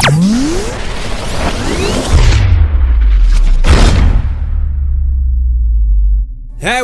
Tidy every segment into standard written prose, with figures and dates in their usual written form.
Hey,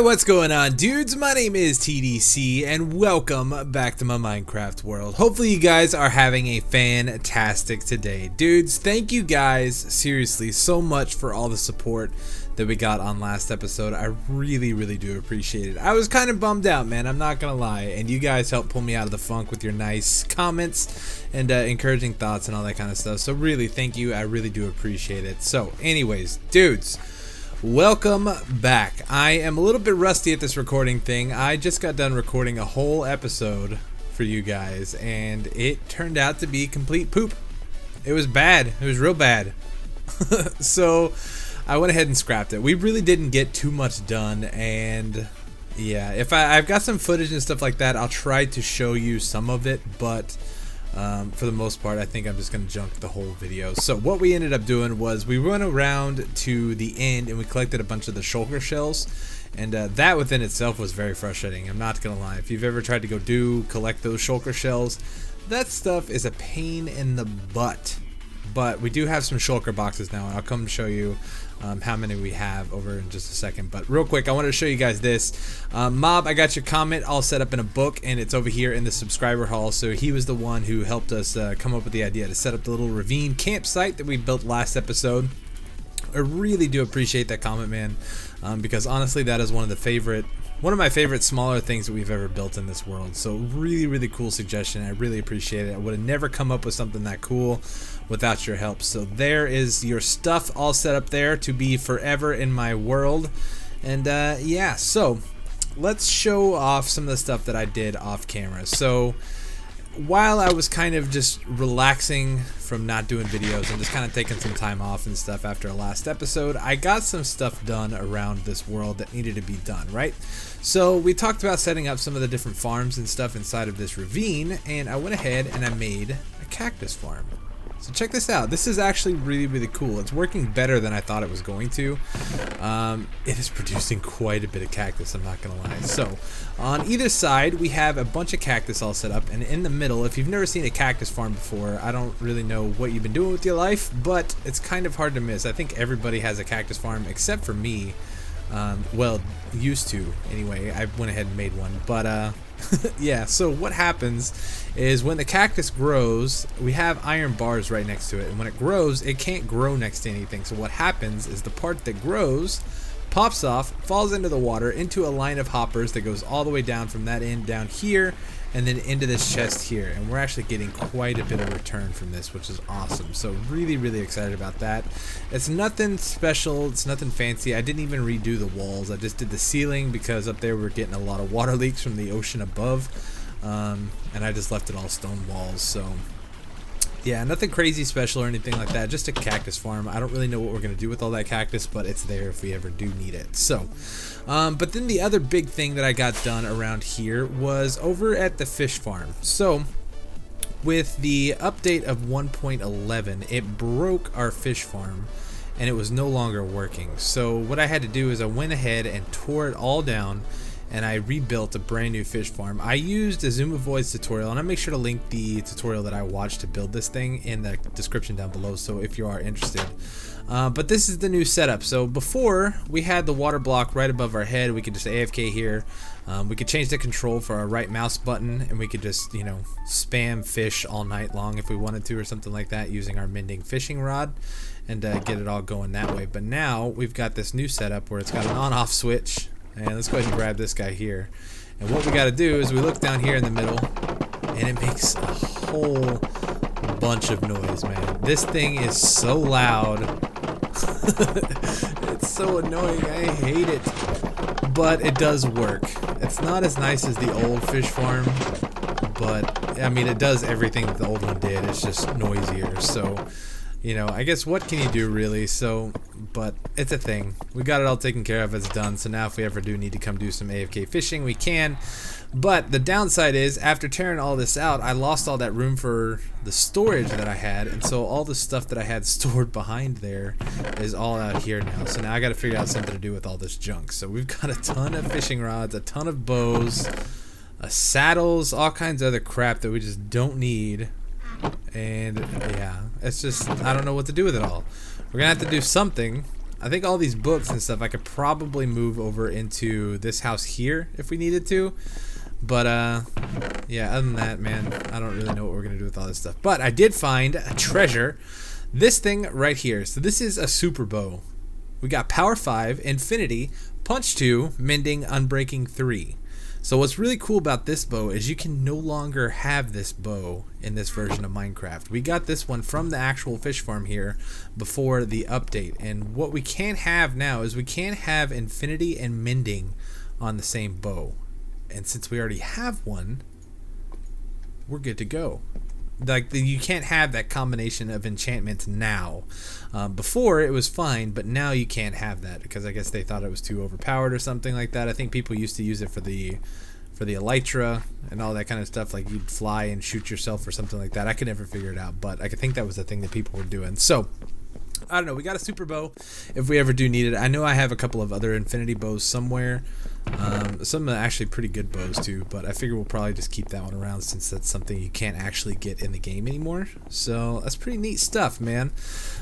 what's going on, dudes? My name is TDC and welcome back to my Minecraft world. Hopefully you guys are having a fantastic today. Dudes, thank you guys seriously so much for all the support that we got on last episode. I really do appreciate it. I was kind of bummed out, man, I'm not gonna lie, and you guys helped pull me out of the funk with your nice comments and encouraging thoughts and all that kind of stuff. So really, thank you. I really do appreciate it. So anyways, dudes, welcome back. I am a little bit rusty at this recording thing. I just got done recording a whole episode for you guys and it turned out to be complete poop. It was bad. It was real bad. So I went ahead and scrapped it. We really didn't get too much done, and yeah, if I've got some footage and stuff like that, I'll try to show you some of it, but for the most part, I think I'm just going to junk the whole video. So what we ended up doing was we went around to the end and we collected a bunch of the shulker shells, and that within itself was very frustrating. I'm not going to lie. If you've ever tried to go collect those shulker shells, that stuff is a pain in the butt. But we do have some shulker boxes now, and I'll come show you how many we have over in just a second. But real quick, I wanted to show you guys this. Mob, I got your comment all set up in a book, and it's over here in the subscriber hall. So he was the one who helped us come up with the idea to set up the little ravine campsite that we built last episode. I really do appreciate that comment, man, because honestly, that is one of my favorite smaller things that we've ever built in this world. So really cool suggestion. I really appreciate it. I would have never come up with something that cool without your help. So there is your stuff all set up there to be forever in my world. And yeah, so let's show off some of the stuff that I did off camera. So while I was kind of just relaxing from not doing videos and just kind of taking some time off and stuff after our last episode, I got some stuff done around this world that needed to be done, right? So we talked about setting up some of the different farms and stuff inside of this ravine, and I went ahead and I made a cactus farm. So check this out. This is actually really cool. It's working better than I thought it was going to. It is producing quite a bit of cactus, I'm not gonna lie. So on either side we have a bunch of cactus all set up, and in the middle, if you've never seen a cactus farm before, I don't really know what you've been doing with your life, but it's kind of hard to miss. I think everybody has a cactus farm except for me. Well, used to anyway. I went ahead and made one, but yeah, so what happens is when the cactus grows, we have iron bars right next to it, and when it grows, it can't grow next to anything. So what happens is the part that grows pops off, falls into the water, into a line of hoppers that goes all the way down from that end down here, and then into this chest here. And we're actually getting quite a bit of return from this, which is awesome. So really excited about that. It's nothing special, it's nothing fancy. I didn't even redo the walls. I just did the ceiling because up there we're getting a lot of water leaks from the ocean above, and I just left it all stone walls. So yeah, nothing crazy special or anything like that, just a cactus farm. I don't really know what we're going to do with all that cactus, but it's there if we ever do need it. So, but then the other big thing that I got done around here was over at the fish farm. So, with the update of 1.11, it broke our fish farm, and it was no longer working. So what I had to do is I went ahead and tore it all down, and I rebuilt a brand new fish farm. I used a Zoom Avoid's tutorial, and I'll make sure to link the tutorial that I watched to build this thing in the description down below, so if you are interested. But this is the new setup. So before, we had the water block right above our head. We could just AFK here. We could change the control for our right mouse button, and we could just, you know, spam fish all night long if we wanted to, or something like that, using our mending fishing rod, and get it all going that way. But now we've got this new setup where it's got an on-off switch. And let's go ahead and grab this guy here. And what we got to do is we look down here in the middle, and it makes a whole bunch of noise, man. This thing is so loud. It's so annoying. I hate it. But it does work. It's not as nice as the old fish farm, but I mean, it does everything that the old one did. It's just noisier. So, you know, I guess what can you do really? So, but it's a thing. We got it all taken care of. It's done. So now if we ever do need to come do some AFK fishing, we can. But the downside is, after tearing all this out, I lost all that room for the storage that I had, and so all the stuff that I had stored behind there is all out here now. So now I got to figure out something to do with all this junk. So we've got a ton of fishing rods, a ton of bows, saddles, all kinds of other crap that we just don't need. And yeah, It's just, I don't know what to do with it all. We're gonna have to do something. I think all these books and stuff I could probably move over into this house here if we needed to. But yeah, other than that, man, I don't really know what we're gonna do with all this stuff. But I did find a treasure. This thing right here. So this is a super bow. We got power 5, infinity, punch 2, mending, unbreaking 3. So what's really cool about this bow is you can no longer have this bow in this version of Minecraft. We got this one from the actual fish farm here before the update. And what we can't have now is we can't have infinity and mending on the same bow. And since we already have one, we're good to go. Like, you can't have that combination of enchantments now. Before it was fine, but now you can't have that because I guess they thought it was too overpowered or something like that. I think people used to use it for the elytra and all that kind of stuff, like you'd fly and shoot yourself or something like that. I could never figure it out, but I could think that was the thing that people were doing. So I don't know, we got a super bow if we ever do need it. I know I have a couple of other infinity bows somewhere. Some are actually pretty good bows too, but I figure we'll probably just keep that one around since that's something you can't actually get in the game anymore. So that's pretty neat stuff, man.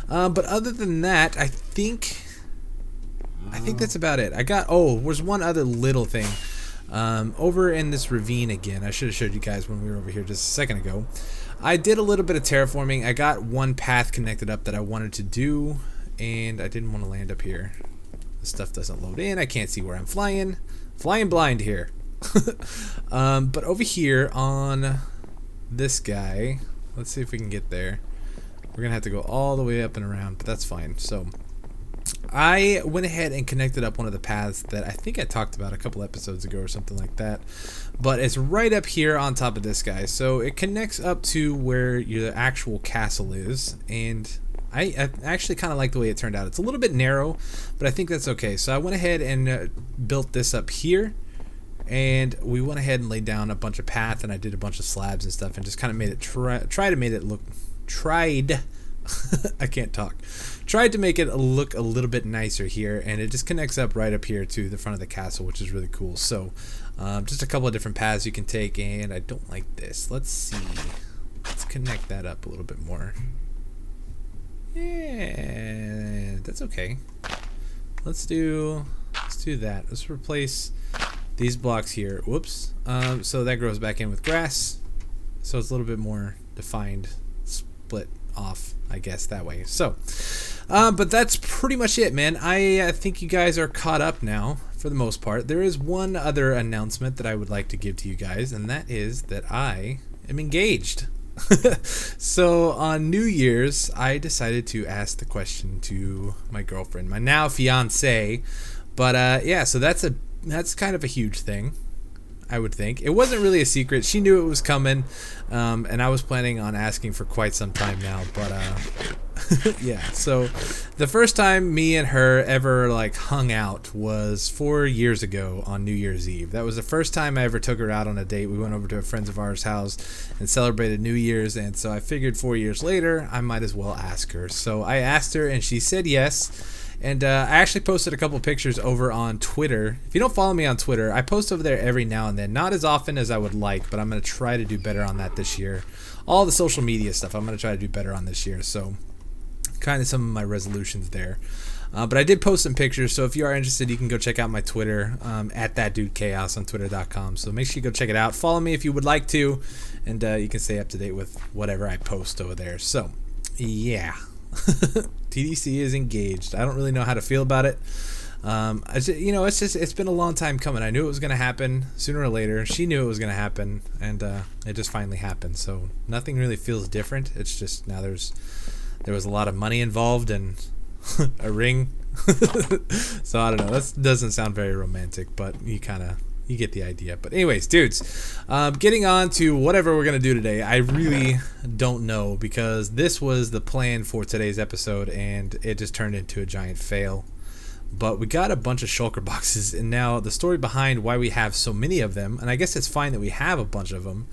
But other than that, I think that's about it. There's one other little thing. Over in this ravine again, I should have showed you guys when we were over here just a second ago. I did a little bit of terraforming. I got one path connected up that I wanted to do, and I didn't want to land up here. The stuff doesn't load in. I can't see where I'm flying. Flying blind here. But over here on this guy, let's see if we can get there. We're going to have to go all the way up and around, but that's fine. So I went ahead and connected up one of the paths that I think I talked about a couple episodes ago or something like that. But it's right up here on top of this guy. So it connects up to where your actual castle is. And I actually kind of like the way it turned out. It's a little bit narrow, but I think that's okay. So I went ahead and built this up here. And we went ahead and laid down a bunch of path. And I did a bunch of slabs and stuff. And just kind of made it I can't talk. Tried to make it look a little bit nicer here, and it just connects up right up here to the front of the castle, which is really cool. So just a couple of different paths you can take, and I don't like this. Let's see. Let's connect that up a little bit more. Yeah, that's okay. Let's do that. Let's replace these blocks here. Whoops. So that grows back in with grass, so it's a little bit more defined, split off, I guess, that way. So but that's pretty much it, man. I think you guys are caught up now for the most part. There is one other announcement that I would like to give to you guys, and that is that I am engaged. So on New Year's, I decided to ask the question to my girlfriend, my now fiance. But yeah, so that's kind of a huge thing, I would think. It wasn't really a secret. She knew it was coming, and I was planning on asking for quite some time now. But yeah, so the first time me and her ever like hung out was 4 years ago on New Year's Eve. That was the first time I ever took her out on a date. We went over to a friend of ours' house and celebrated New Year's, and so I figured 4 years later I might as well ask her. So I asked her, and she said yes. And I actually posted a couple pictures over on Twitter. If you don't follow me on Twitter, I post over there every now and then. Not as often as I would like, but I'm going to try to do better on that this year. All the social media stuff I'm going to try to do better on this year. So kind of some of my resolutions there. But I did post some pictures, so if you are interested, you can go check out my Twitter, at thatdudechaos on twitter.com. So make sure you go check it out. Follow me if you would like to, and you can stay up to date with whatever I post over there. So, yeah. TDC is engaged. I don't really know how to feel about it. It's been a long time coming. I knew it was going to happen sooner or later. She knew it was going to happen, and it just finally happened. So nothing really feels different. It's just now there was a lot of money involved and a ring. So I don't know. That doesn't sound very romantic, but you get the idea. But anyways, dudes, getting on to whatever we're going to do today. I really don't know, because this was the plan for today's episode, and it just turned into a giant fail. But we got a bunch of shulker boxes, and now the story behind why we have so many of them, and I guess it's fine that we have a bunch of them,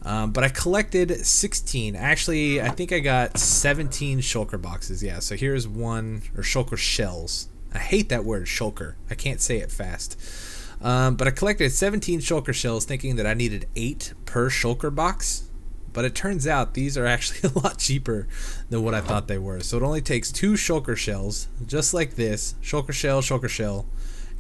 but I collected 16. Actually, I think I got 17 shulker boxes. Yeah, so here's one, or shulker shells. I hate that word, shulker. I can't say it fast. But I collected 17 shulker shells, thinking that I needed 8 per shulker box. But it turns out these are actually a lot cheaper than what I thought they were. So it only takes 2 shulker shells, just like this, shulker shell,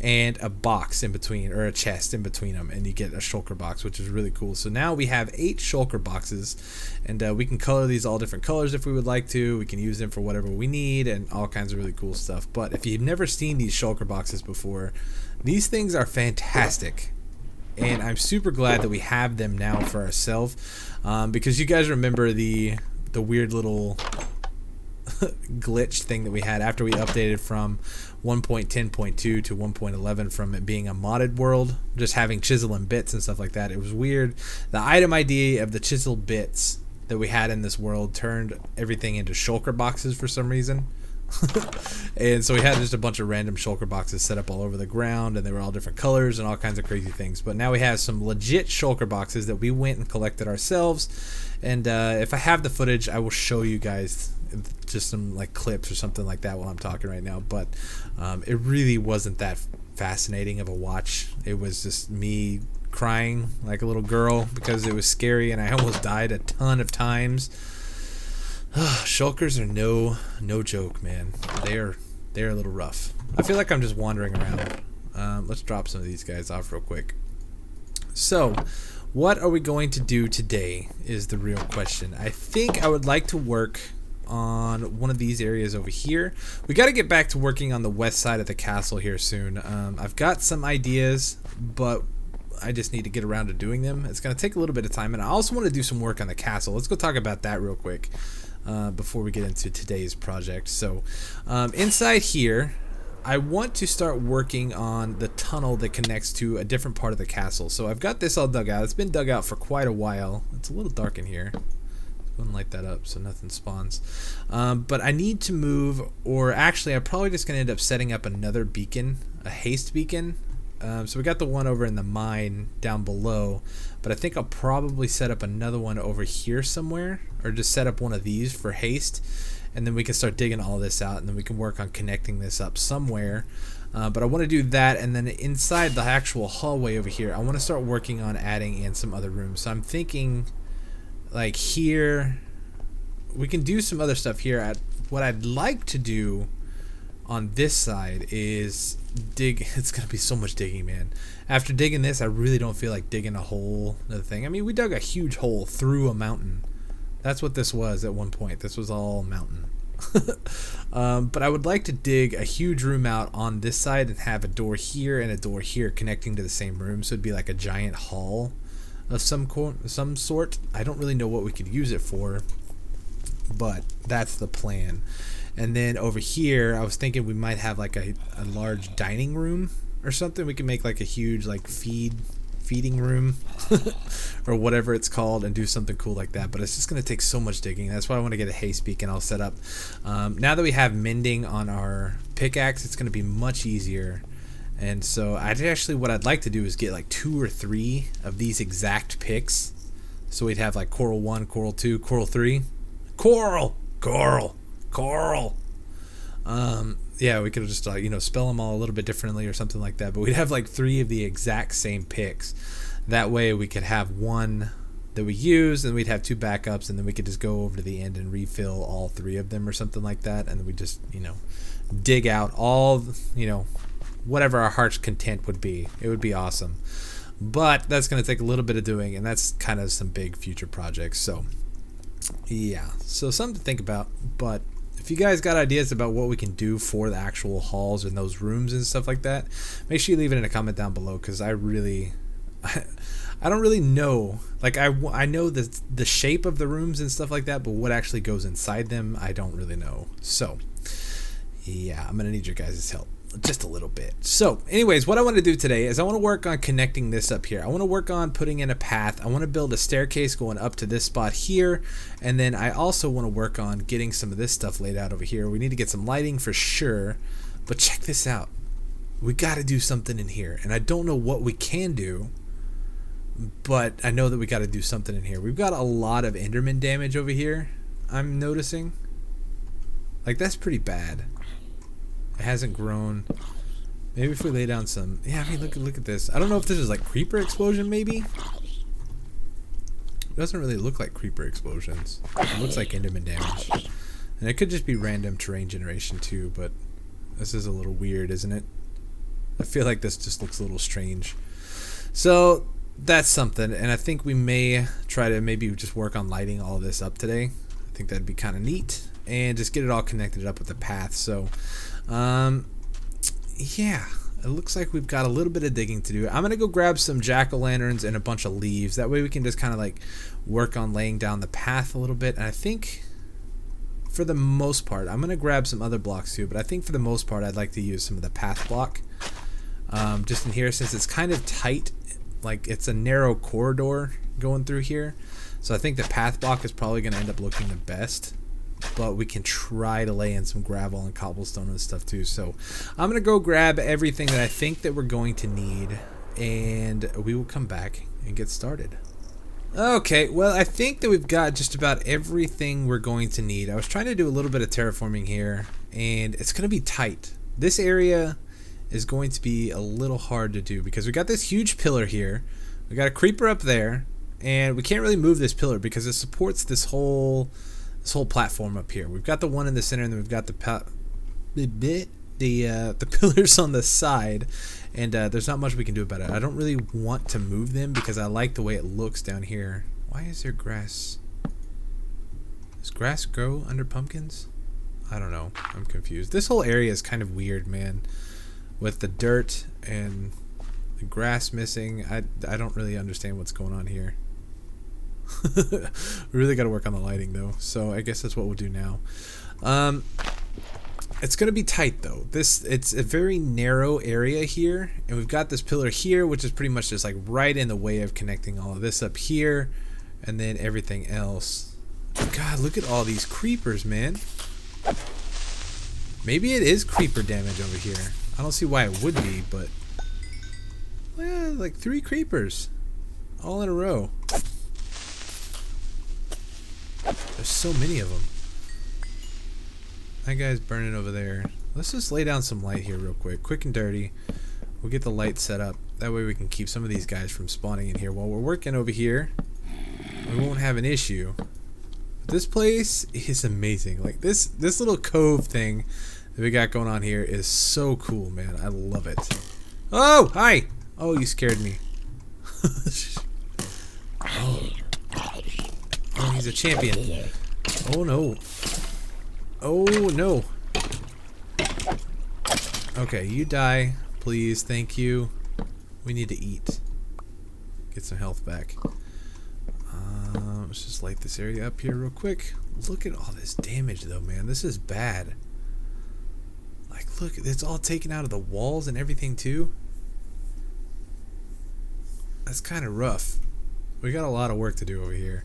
and a box in between, or a chest in between them, and you get a shulker box, which is really cool. So now we have 8 shulker boxes, and we can color these all different colors if we would like to. We can use them for whatever we need and all kinds of really cool stuff. But if you've never seen these shulker boxes before, these things are fantastic. And I'm super glad that we have them now for ourselves, because you guys remember the weird little glitch thing that we had after we updated from 1.10.2 to 1.11 from it being a modded world, just having chisel and bits and stuff like that. It was weird. The item ID of the chisel bits that we had in this world turned everything into shulker boxes for some reason. And so we had just a bunch of random shulker boxes set up all over the ground, and they were all different colors and all kinds of crazy things. But now we have some legit shulker boxes that we went and collected ourselves, and if I have the footage, I will show you guys just some like clips or something like that while I'm talking right now. But it really wasn't that fascinating of a watch. It was just me crying like a little girl because it was scary and I almost died a ton of times. Shulkers are no joke, man. They're a little rough. I feel like I'm just wandering around. Let's drop some of these guys off real quick. So, what are we going to do today is the real question. I think I would like to work on one of these areas over here. We got to get back to working on the west side of the castle here soon. I've got some ideas, but I just need to get around to doing them. It's going to take a little bit of time, and I also want to do some work on the castle. Let's go talk about that real quick before we get into today's project. So inside here, I want to start working on the tunnel that connects to a different part of the castle. So I've got this all dug out. It's been dug out for quite a while. It's a little dark in here. Go and light that up so nothing spawns. But I need to move, or actually I'm probably just going to end up setting up another beacon, a haste beacon. So we got the one over in the mine down below, but I think I'll probably set up another one over here somewhere, or just set up one of these for haste, and then we can start digging all this out, and then we can work on connecting this up somewhere. But I want to do that, and then inside the actual hallway over here, I want to start working on adding in some other rooms. So I'm thinking like here, we can do some other stuff here. What I'd like to do on this side is dig. It's gonna be so much digging, man. After digging this, I really don't feel like digging a whole other thing. I mean, we dug a huge hole through a mountain. That's what this was at one point. This was all mountain. But I would like to dig a huge room out on this side and have a door here and a door here connecting to the same room, so it'd be like a giant hall of some sort. I don't really know what we could use it for, but that's the plan. And then over here, I was thinking we might have like a large dining room or something. We can make like a huge like feeding room or whatever it's called, and do something cool like that. But it's just going to take so much digging. That's why I want to get a haste beacon all set up. Now that we have mending on our pickaxe, it's going to be much easier. And so what I'd like to do is get like 2 or 3 of these exact picks. So we'd have like Coral 1, Coral 2, Coral 3. Coral! Yeah, we could just spell them all a little bit differently or something like that, but we'd have like 3 of the exact same picks. That way we could have one that we use, and we'd have 2 backups, and then we could just go over to the end and refill all 3 of them or something like that, and then we just dig out all whatever our heart's content would be. It would be awesome, but that's going to take a little bit of doing, and that's kind of some big future projects. So yeah, so something to think about. But if you guys got ideas about what we can do for the actual halls and those rooms and stuff like that, make sure you leave it in a comment down below, because I don't really know. Like I know the shape of the rooms and stuff like that, but what actually goes inside them, I don't really know. So yeah, I'm gonna need your guys' help just a little bit. So anyways, what I want to do today is I want to work on connecting this up here. I want to work on putting in a path. I want to build a staircase going up to this spot here, and then I also want to work on getting some of this stuff laid out over here. We need to get some lighting for sure, but check this out. We got to do something in here, and I don't know what we can do, but I know that we got to do something in here. We've got a lot of Enderman damage over here, I'm noticing. Like, that's pretty bad. It hasn't grown. Maybe if we lay down some... Yeah, I mean, look at this. I don't know if this is like creeper explosion, maybe? doesn't really look like creeper explosions. It looks like Enderman damage. And it could just be random terrain generation too, but this is a little weird, isn't it? I feel like this just looks a little strange. So that's something, and I think we may try to maybe just work on lighting all this up today. I think that'd be kind of neat, and just get it all connected up with the path. So yeah, it looks like we've got a little bit of digging to do. I'm gonna go grab some jack-o'-lanterns and a bunch of leaves. That way we can just kind of like work on laying down the path a little bit. And I think for the most part, I'm gonna grab some other blocks too, but I think for the most part I'd like to use some of the path block just in here, since it's kind of tight. Like, it's a narrow corridor going through here, so I think the path block is probably going to end up looking the best, but we can try to lay in some gravel and cobblestone and stuff too. So I'm going to go grab everything that I think that we're going to need, and we will come back and get started. Okay, well, I think that we've got just about everything we're going to need. I was trying to do a little bit of terraforming here, and it's going to be tight. This area is going to be a little hard to do because we got this huge pillar here, we got a creeper up there, and we can't really move this pillar because it supports this whole platform up here. We've got the one in the center, and then we've got the pillars on the side, and there's not much we can do about it. I don't really want to move them because I like the way it looks down here. Why is there grass? Does grass grow under pumpkins? I don't know. I'm confused. This whole area is kind of weird, man. With the dirt and the grass missing, I don't really understand what's going on here. We really got to work on the lighting though, so I guess that's what we'll do now. It's gonna be tight though. It's a very narrow area here, and we've got this pillar here, which is pretty much just like right in the way of connecting all of this up here, and then everything else. God, look at all these creepers, man. Maybe it is creeper damage over here. I don't see why it would be, but well, like 3 creepers all in a row. There's so many of them. That guy's burning over there. Let's just lay down some light here real quick and dirty. We'll get the light set up. That way we can keep some of these guys from spawning in here while we're working over here. We won't have an issue. This place is amazing. Like this little cove thing that we got going on here is so cool, man. I love it. Oh, hi. Oh, you scared me. Oh, he's a champion. Oh no. Oh no. Okay, you die, please. Thank you. We need to eat. Get some health back. Let's just light this area up here real quick. Look at all this damage though, man. This is bad. Like, look, it's all taken out of the walls and everything too. That's kind of rough. We got a lot of work to do over here.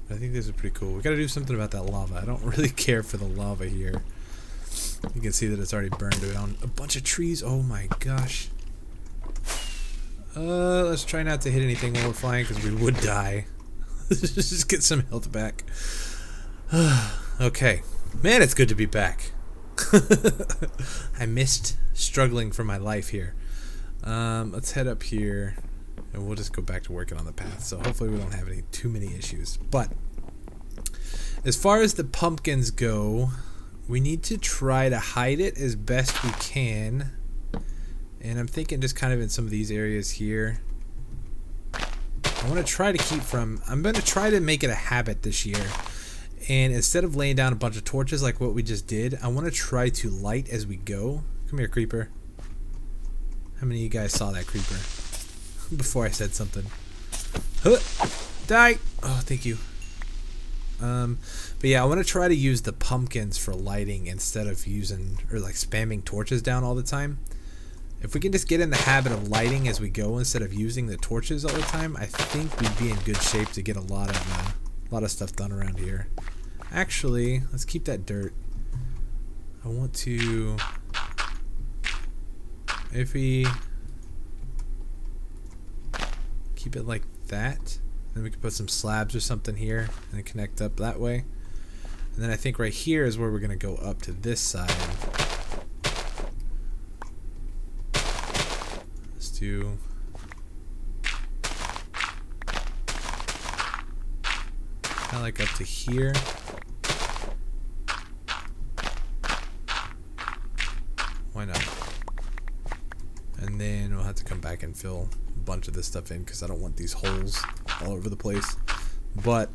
I think this is pretty cool. We got to do something about that lava. I don't really care for the lava here. You can see that it's already burned down a bunch of trees. Oh my gosh. Let's try not to hit anything while we're flying because we would die. Just get some health back. Okay. Man, it's good to be back. I missed struggling for my life here. Let's head up here and we'll just go back to working on the path. So hopefully we don't have too many issues. But as far as the pumpkins go, we need to try to hide it as best we can. And I'm thinking just kind of in some of these areas here. I want to try to keep from... I'm going to try to make it a habit this year. And instead of laying down a bunch of torches like what we just did, I want to try to light as we go. Come here, creeper. How many of you guys saw that creeper? Before I said something. Huh! Die! Oh, thank you. But yeah, I want to try to use the pumpkins for lighting instead of using... or like spamming torches down all the time. If we can just get in the habit of lighting as we go instead of using the torches all the time, I think we'd be in good shape to get a lot of stuff done around here. Actually, let's keep that dirt. I want to... if we keep it like that, then we can put some slabs or something here and connect up that way. And then I think right here is where we're going to go up to this side. Let's do Kind of like up to here. Why not? And then we'll have to come back and fill a bunch of this stuff in because I don't want these holes all over the place. But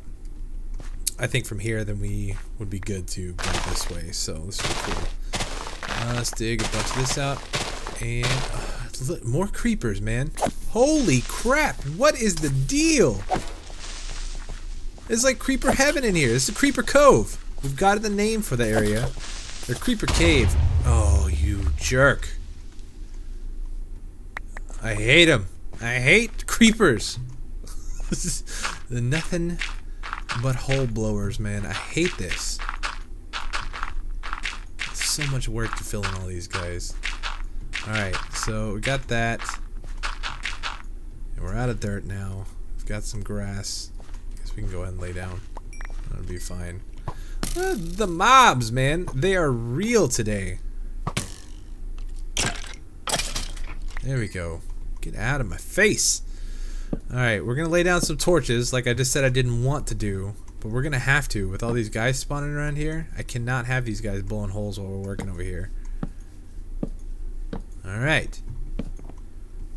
I think from here, then we would be good to go this way. So this would be cool. Let's dig a bunch of this out. And look, more creepers, man. Holy crap. What is the deal? It's like creeper heaven in here. This is Creeper Cove. We've got the name for the area. Or Creeper Cave. Oh, you jerk. I hate them. I hate creepers. They're nothing but hole blowers, man. I hate this. It's so much work to fill in all these guys. Alright, so we got that. And we're out of dirt now. We've got some grass. We can go ahead and lay down. That'll be fine. The mobs, man. They are real today. There we go. Get out of my face. Alright, we're going to lay down some torches like I just said I didn't want to do. But we're going to have to with all these guys spawning around here. I cannot have these guys blowing holes while we're working over here. Alright.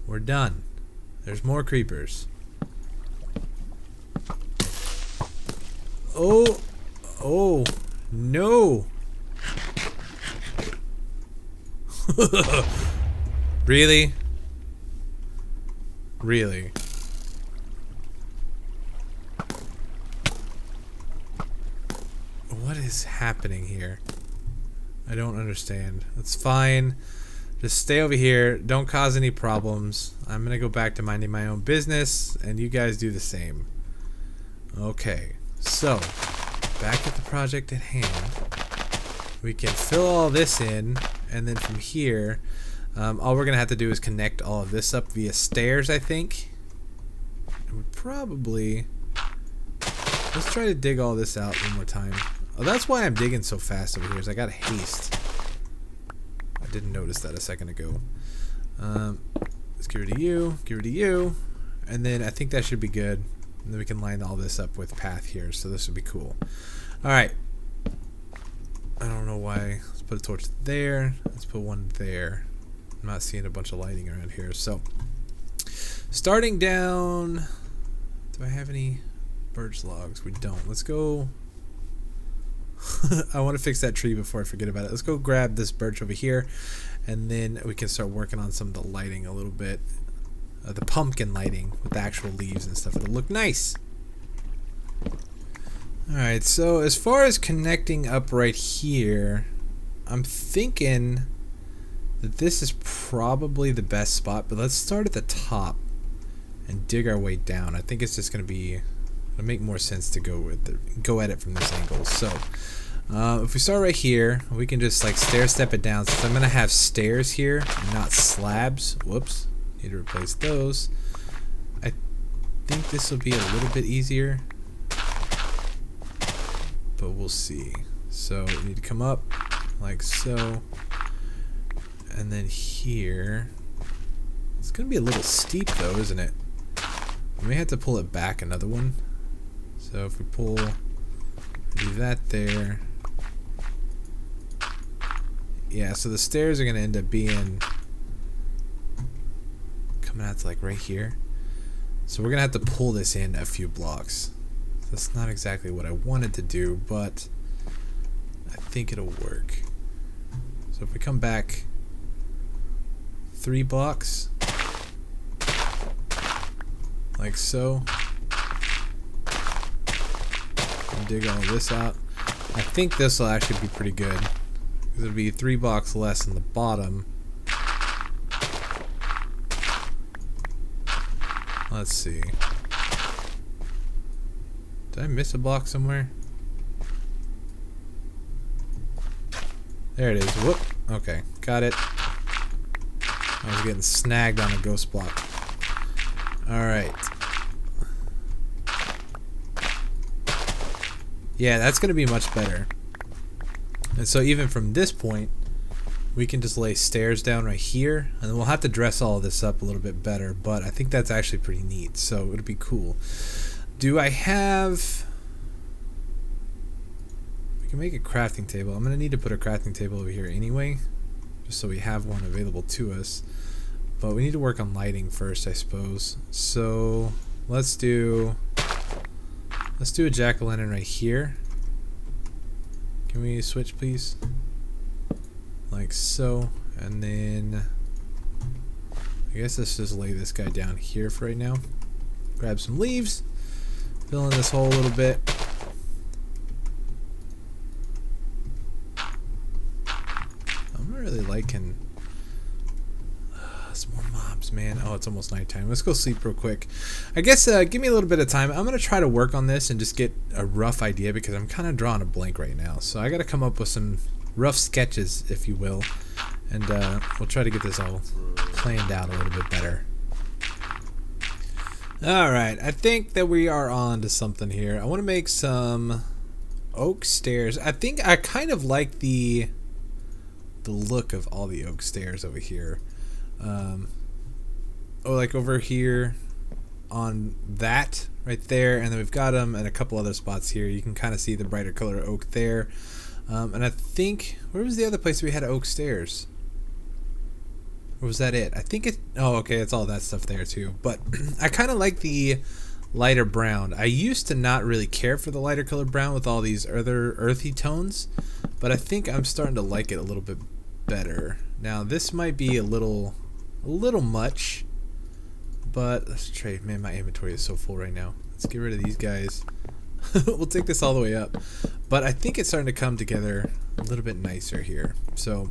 We're done. There's more creepers. Oh, oh, no. Really? Really? What is happening here? I don't understand. That's fine. Just stay over here. Don't cause any problems. I'm gonna go back to minding my own business, and you guys do the same. Okay. So, back at the project at hand, we can fill all this in, and then from here, all we're going to have to do is connect all of this up via stairs, I think. And we probably, let's try to dig all this out one more time. Oh, that's why I'm digging so fast over here, is I got haste. I didn't notice that a second ago. Let's get rid of you, and then I think that should be good. And then we can line all this up with path here, so this would be cool. Alright. I don't know why. Let's put a torch there. Let's put one there. I'm not seeing a bunch of lighting around here. So, starting down... Do I have any birch logs? We don't. Let's go... I want to fix that tree before I forget about it. Let's go grab this birch over here, and then we can start working on some of the lighting a little bit. The pumpkin lighting with the actual leaves and stuff. It'll look nice. Alright, so as far as connecting up right here, I'm thinking that this is probably the best spot, but let's start at the top and dig our way down. I think it's just going to be, it'll make more sense to go at it from this angle. So if we start right here, we can just like stair step it down. Since I'm going to have stairs here and not slabs. Whoops. Need to replace those. I think this will be a little bit easier, but we'll see. So we need to come up like so, and then here. It's gonna be a little steep though, isn't it? We may have to pull it back another one. So if we pull, do that there. Yeah, so the stairs are gonna end up being out to like right here, so we're gonna have to pull this in a few blocks. That's not exactly what I wanted to do, but I think it'll work. So if we come back 3 blocks like so and dig all this out, I think this will actually be pretty good because it'll be 3 blocks less in the bottom. Let's see. Did I miss a block somewhere? There it is. Whoop. Okay, got it. I was getting snagged on a ghost block. Alright. Yeah, that's going to be much better. And so even from this point, we can just lay stairs down right here, and then we'll have to dress all of this up a little bit better, but I think that's actually pretty neat, so it'll be cool. Do I have... We can make a crafting table. I'm gonna need to put a crafting table over here anyway, just so we have one available to us. But we need to work on lighting first, I suppose. So let's do a jack-o'-lantern right here. Can we switch, please? Like so, and then I guess let's just lay this guy down here for right now. Grab some leaves, fill in this hole a little bit. I'm not really liking some more mobs, man. Oh, it's almost nighttime. Let's go sleep real quick. I guess give me a little bit of time. I'm gonna try to work on this and just get a rough idea because I'm kind of drawing a blank right now. So I gotta come up with some rough sketches, if you will, and we'll try to get this all planned out a little bit better. Alright, I think that we are on to something here. I want to make some oak stairs. I think I kind of like the look of all the oak stairs over here. Like over here on that right there, and then we've got them in a couple other spots here. You can kind of see the brighter color oak there. And I think, where was the other place we had oak stairs? Or was that it? I think it, oh, okay, it's all that stuff there too. But I kind of like the lighter brown. I used to not really care for the lighter colored brown with all these other earthy tones, but I think I'm starting to like it a little bit better. Now this might be a little much, but let's trade. Man, my inventory is so full right now. Let's get rid of these guys. We'll take this all the way up, but I think it's starting to come together a little bit nicer here. So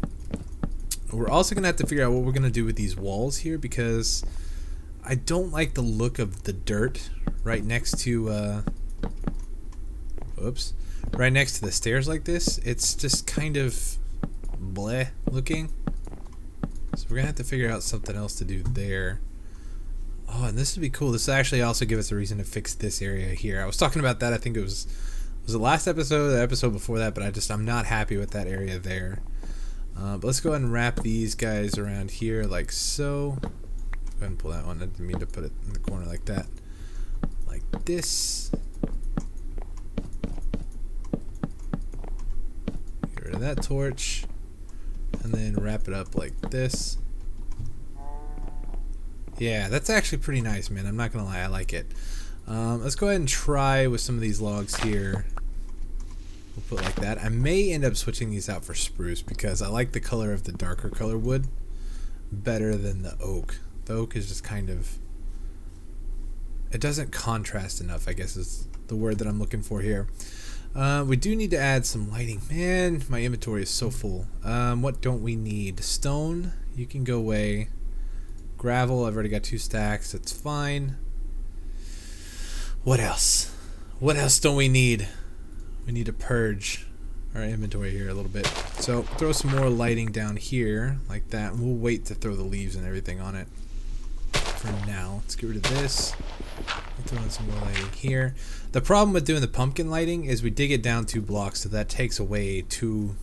we're also gonna have to figure out what we're gonna do with these walls here, because I don't like the look of the dirt right next to right next to the stairs like this. It's just kind of bleh looking. So we're gonna have to figure out something else to do there. Oh, and this would be cool. This will actually also give us a reason to fix this area here. I was talking about that, I think it was the last episode or the episode before that, but I'm not happy with that area there. But let's go ahead and wrap these guys around here like so. Go ahead and pull that one. I didn't mean to put it in the corner like that. Like this. Get rid of that torch. And then wrap it up like this. Yeah, that's actually pretty nice, man. I'm not gonna lie, I like it. Let's go ahead and try with some of these logs here. We'll put it like that. I may end up switching these out for spruce because I like the color of the darker color wood better than the oak. The oak is just kind of, it doesn't contrast enough, I guess is the word that I'm looking for here. We do need to add some lighting. Man, my inventory is so full. What don't we need? Stone, you can go away. Gravel, I've already got 2 stacks. That's fine. What else? What else don't we need? We need to purge our inventory here a little bit. So throw some more lighting down here like that. And we'll wait to throw the leaves and everything on it for now. Let's get rid of this. We'll throw in some more lighting here. The problem with doing the pumpkin lighting is we dig it down 2 blocks, so that takes away 2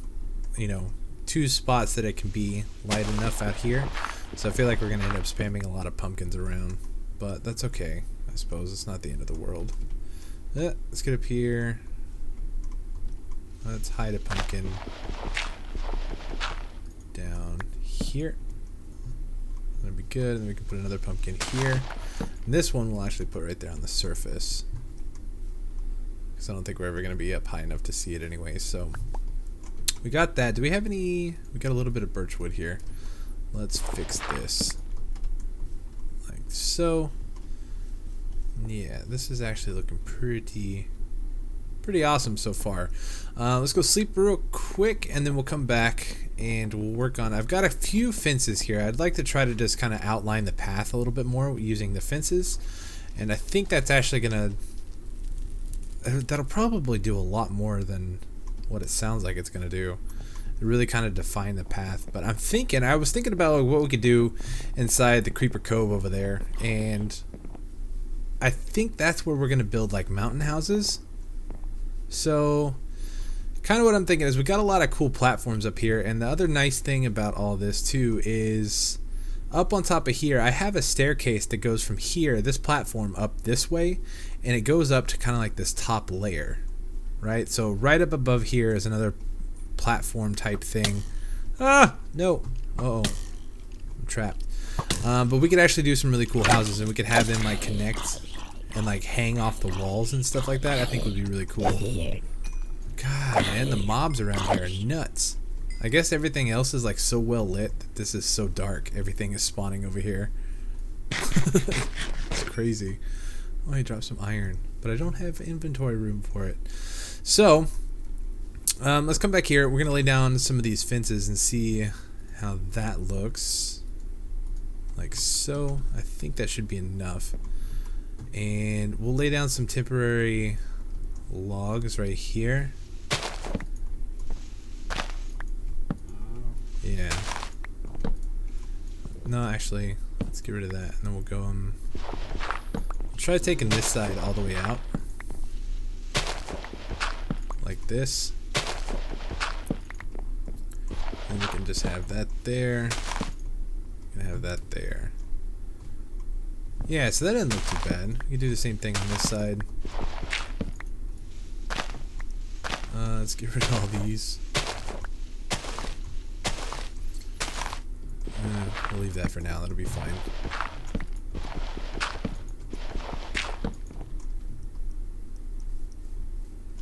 spots that it can be light enough out here. So I feel like we're going to end up spamming a lot of pumpkins around, but that's okay. I suppose it's not the end of the world. Let's get up here. Let's hide a pumpkin down here. That'll be good. And then we can put another pumpkin here. And this one we'll actually put right there on the surface, because I don't think we're ever going to be up high enough to see it anyway. So we got that. Do we have any? We got a little bit of birch wood here. Let's fix this like so. Yeah, this is actually looking pretty awesome so far. Let's go sleep real quick, and then we'll come back and we'll work on. I've got a few fences here. I'd like to try to just kind of outline the path a little bit more using the fences, and I think that's actually that'll probably do a lot more than what it sounds like it's gonna do. Really kind of define the path. But I was thinking about like what we could do inside the Creeper Cove over there, and I think that's where we're gonna build like mountain houses. So kind of what I'm thinking is we got a lot of cool platforms up here, and the other nice thing about all this too is up on top of here I have a staircase that goes from here, this platform, up this way, and it goes up to kind of like this top layer right? So right up above here is another platform type thing. Ah, no. Uh-oh. I'm trapped. But we could actually do some really cool houses, and we could have them like connect and like hang off the walls and stuff like that. I think would be really cool. God, man, the mobs around here are nuts. I guess everything else is like so well lit that this is so dark. Everything is spawning over here. It's crazy. Oh, I dropped some iron, but I don't have inventory room for it. So, let's come back here. We're going to lay down some of these fences and see how that looks. Like so. I think that should be enough. And we'll lay down some temporary logs right here. Yeah. No, actually, let's get rid of that. And then we'll go, we'll try taking this side all the way out. Like this. And we can just have that there. And have that there. Yeah, so that didn't look too bad. We can do the same thing on this side. Let's get rid of all these. We'll leave that for now. That'll be fine.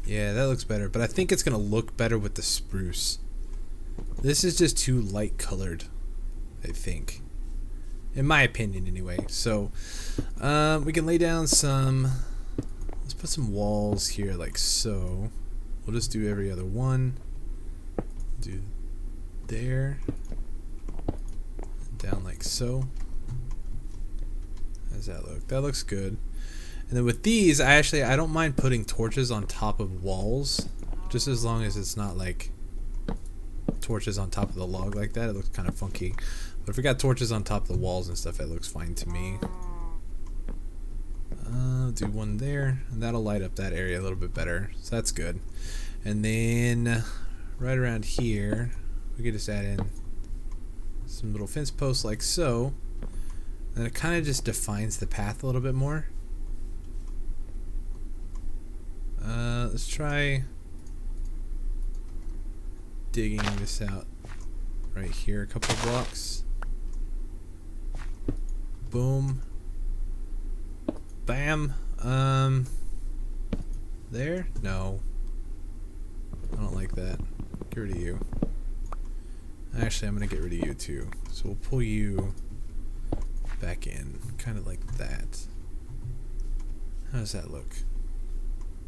Yeah, that looks better. But I think it's going to look better with the spruce. This is just too light colored, I think. In my opinion, anyway. So, we can lay down some... Let's put some walls here like so. We'll just do every other one. Do there. Down like so. How does that look? That looks good. And then with these, I don't mind putting torches on top of walls, just as long as it's not like torches on top of the log like that. It looks kind of funky. But if we got torches on top of the walls and stuff, it looks fine to me. Do one there, and that'll light up that area a little bit better. So that's good. And then right around here, we could just add in some little fence posts like so. And it kind of just defines the path a little bit more. Let's try digging this out right here, a couple of blocks. Boom. Bam. There? No. I don't like that. Get rid of you. Actually, I'm going to get rid of you too. So we'll pull you back in. Kind of like that. How does that look?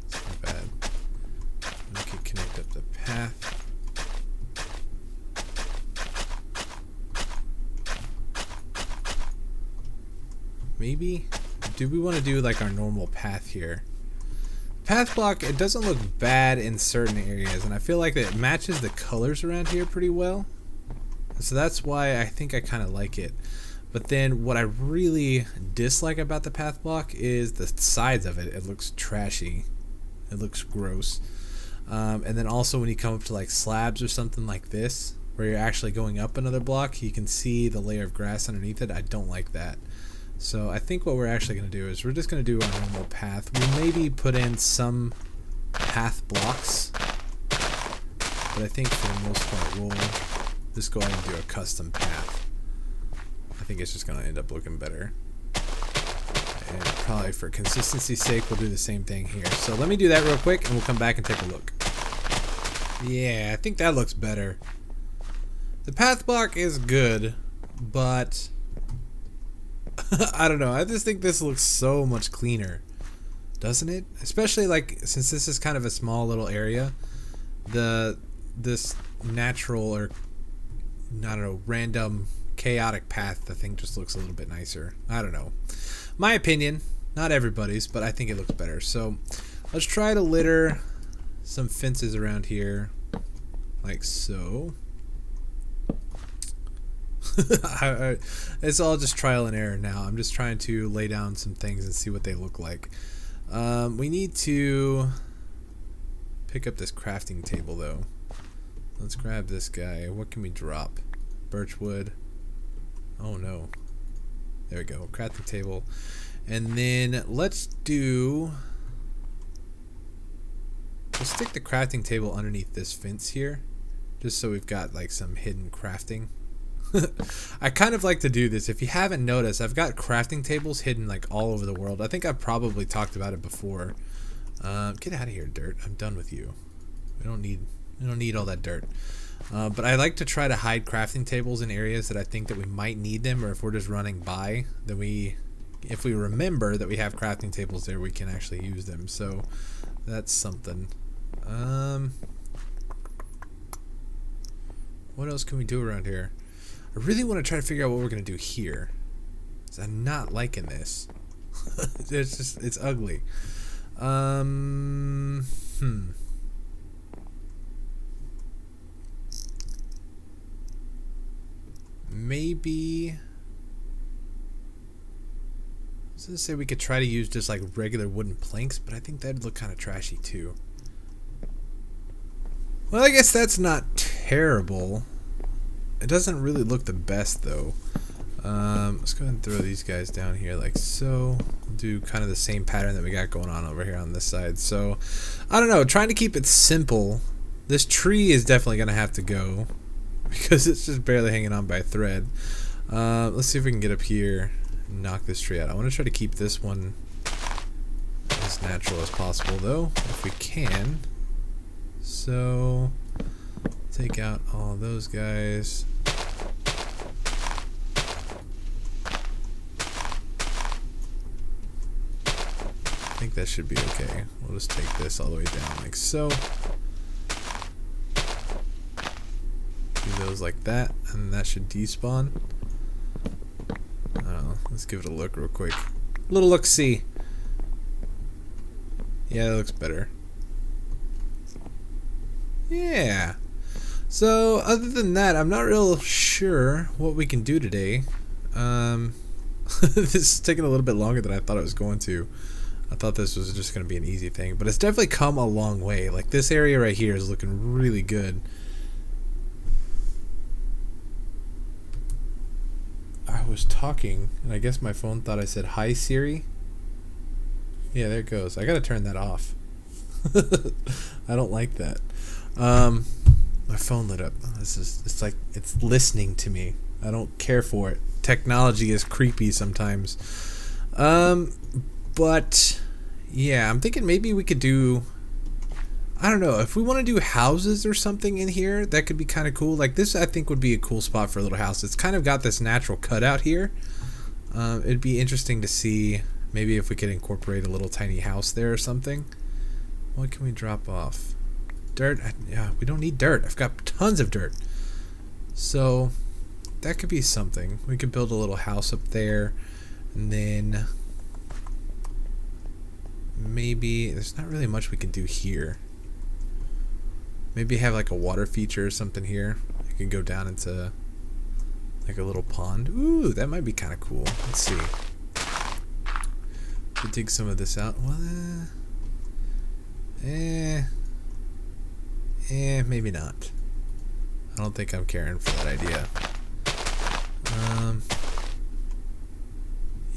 It's not bad. And we can connect up the path. Maybe? Do we want to do like our normal path here? Path block, it doesn't look bad in certain areas, and I feel like it matches the colors around here pretty well. So that's why I think I kind of like it. But then what I really dislike about the path block is the sides of it. It looks trashy. It looks gross. And then also when you come up to like slabs or something like this, where you're actually going up another block, you can see the layer of grass underneath it. I don't like that. So I think what we're actually going to do is we're just going to do our normal path. We'll maybe put in some path blocks, but I think for the most part we'll just go ahead and do a custom path. I think it's just going to end up looking better. And probably for consistency's sake we'll do the same thing here. So let me do that real quick and we'll come back and take a look. Yeah, I think that looks better. The path block is good, but I don't know. I just think this looks so much cleaner, doesn't it? Especially like since this is kind of a small little area, this natural or I don't know, random chaotic path I think just looks a little bit nicer. I don't know. My opinion, not everybody's, but I think it looks better. So let's try to litter some fences around here like so. It's all just trial and error now. I'm just trying to lay down some things and see what they look like. We need to pick up this crafting table though. Let's grab this guy. What can we drop? Birchwood. Oh no. There we go. Crafting table. And then let's do We'll stick the crafting table underneath this fence here, just so we've got like some hidden crafting. I kind of like to do this. If you haven't noticed, I've got crafting tables hidden like all over the world. I think I've probably talked about it before. Get out of here, dirt. I'm done with you. We don't need all that dirt. But I like to try to hide crafting tables in areas that I think that we might need them, or if we're just running by, then if we remember that we have crafting tables there, we can actually use them. So that's something. What else can we do around here? I really want to try to figure out what we're going to do here. 'Cause I'm not liking this. It's ugly. Maybe, I was gonna say we could try to use just like regular wooden planks, but I think that'd look kind of trashy too. Well, I guess that's not terrible. It doesn't really look the best though. Let's go ahead and throw these guys down here like so. We'll do kind of the same pattern that we got going on over here on this side. So, I don't know, trying to keep it simple. This tree is definitely gonna have to go, because it's just barely hanging on by a thread. Let's see if we can get up here and knock this tree out. I want to try to keep this one as natural as possible though, if we can. So take out all those guys. I think that should be okay. We'll just take this all the way down like so. Those like that, and that should despawn. I don't know, let's give it a look real quick. Little look-see. Yeah, that looks better. Yeah. So other than that, I'm not real sure what we can do today. This is taking a little bit longer than I thought it was going to. I thought this was just going to be an easy thing, but it's definitely come a long way. Like this area right here is looking really good. I was talking, and I guess my phone thought I said, "Hi, Siri." Yeah, there it goes. I gotta turn that off. I don't like that. My phone lit up. It's like it's listening to me. I don't care for it. Technology is creepy sometimes. But yeah, I'm thinking maybe we could do, I don't know, if we want to do houses or something in here, that could be kind of cool. Like this, I think would be a cool spot for a little house. It's kind of got this natural cutout here. It'd be interesting to see maybe if we could incorporate a little tiny house there or something. What can we drop off? Dirt? Yeah, we don't need dirt. I've got tons of dirt. So that could be something. We could build a little house up there, and then maybe there's not really much we can do here. Maybe have like a water feature or something here. It can go down into like a little pond. Ooh, that might be kind of cool. Let's see. We'll dig some of this out. Well, maybe not. I don't think I'm caring for that idea.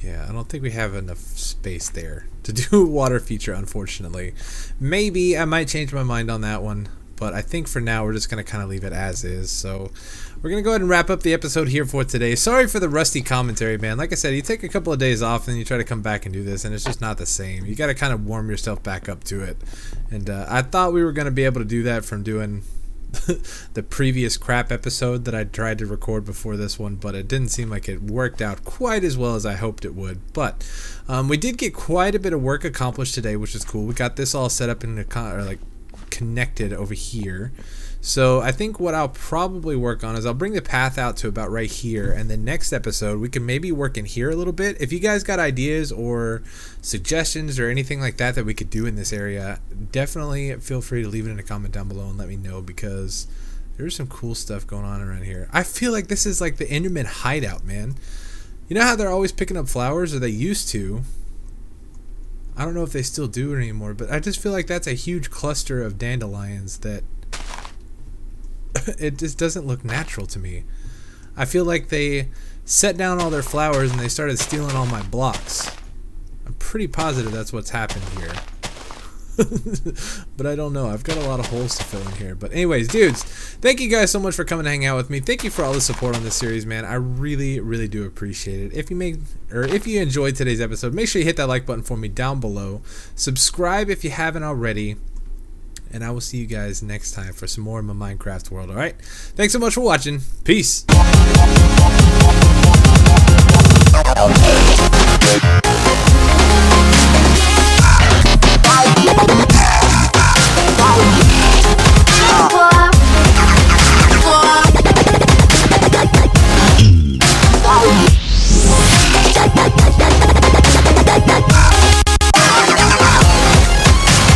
Yeah, I don't think we have enough space there to do a water feature, unfortunately. Maybe I might change my mind on that one, but I think for now we're just going to kind of leave it as is. So we're going to go ahead and wrap up the episode here for today. Sorry for the rusty commentary, man. Like I said, you take a couple of days off and then you try to come back and do this, and it's just not the same. You got to kind of warm yourself back up to it. And I thought we were going to be able to do that from doing the previous crap episode that I tried to record before this one, but it didn't seem like it worked out quite as well as I hoped it would. But we did get quite a bit of work accomplished today, which is cool. We got this all set up in the connected over here. So I think what I'll probably work on is I'll bring the path out to about right here, and then next episode we can maybe work in here a little bit. If you guys got ideas or suggestions or anything like that we could do in this area, definitely feel free to leave it in a comment down below and let me know, because there's some cool stuff going on around here. I feel like this is like the Enderman hideout, man. You know how they're always picking up flowers, or they used to? I don't know if they still do it anymore, but I just feel like that's a huge cluster of dandelions that it just doesn't look natural to me. I feel like they set down all their flowers and they started stealing all my blocks. I'm pretty positive that's what's happened here. But I don't know. I've got a lot of holes to fill in here. But anyways, dudes, thank you guys so much for coming to hang out with me. Thank you for all the support on this series, man. I really, really do appreciate it. If you enjoyed today's episode, make sure you hit that like button for me down below. Subscribe if you haven't already. And I will see you guys next time for some more of my Minecraft world, alright? Thanks so much for watching. Peace.